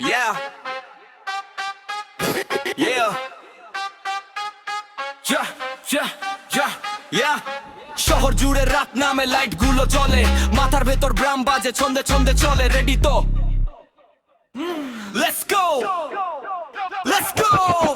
Yeah. Yeah. Yeah, yeah, yeah, yeah. শহর জুড়ে রাত নামে লাইট গুলো জ্বলে, মাথার ভেতর ব্রাম বাজে, ছন্দে ছন্দে চলে। রেডি তো? Let's go, let's go.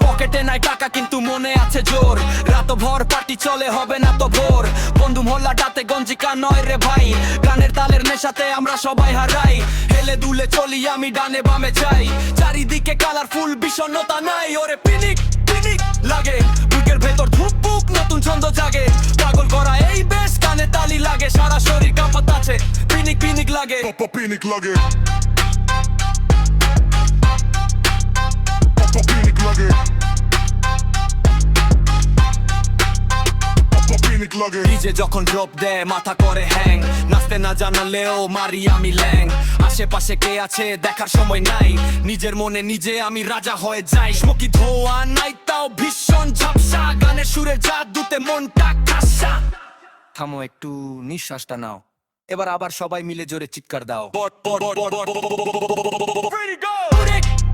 পকেটে নাই টাকা কিন্তু মনে আছে জোর, রাত ভর পার্টি চলে, হবে না তো ভোর। বন্ধু মহল্লাটাতে গঞ্জিকা নয় রে ভাই, গানের তালের নেশাতে আমরা সবাই হারাই। হেলে দুলে চলি আমি ডানে বামে যাই, চারিদিকে কালারফুল বিষণ্ণতা নাই। ওরে পিনিক পিনিক লাগে, বুকের ভেতর ধুকপুক নতুন ছন্দ জাগে। পাগল করা এই বেশ, কানে তালি লাগে, সারা শরীর কাঁপাতাছে। পিনিক পিনিক লাগে, Pinic lage. Pinic lage. Pinic lage. DJ যখন ড্রপ দেয় মাথা করে হ্যাং, নাচতে না জানালেও মারি আমি ল্যাং। আশেপাশে কে আছে দেখার সময় নাই, নিজের মনে নিজে আমি রাজা হয়ে যাই। স্মোকি ধোয়া নাই তাও ভীষণ ঝাপসা, গানের সুরে জাদুতে মনটা কাঁসা। থামো একটু, নিঃশ্বাসটা নাও, এবার আবার সবাই মিলে জোরে চিৎকার দাও। পিনিক,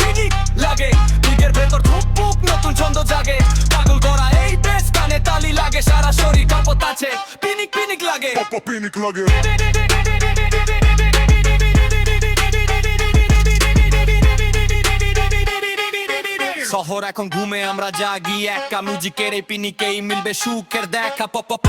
পিনিক লাগে, বুকের ভেতর ধুকপুক নতুন ছন্দ জাগে। পাগল করা এই দেশ, কানে তালি লাগে, সারা শরীর কাঁপতাছে। পিনিক পিনিক লাগে। Pinic lage. শহর এখন ঘুমে, আমরা জাগি একা। মিউজিকের এই পিনিকেই মিলবে সুখের দেখা। Pop pop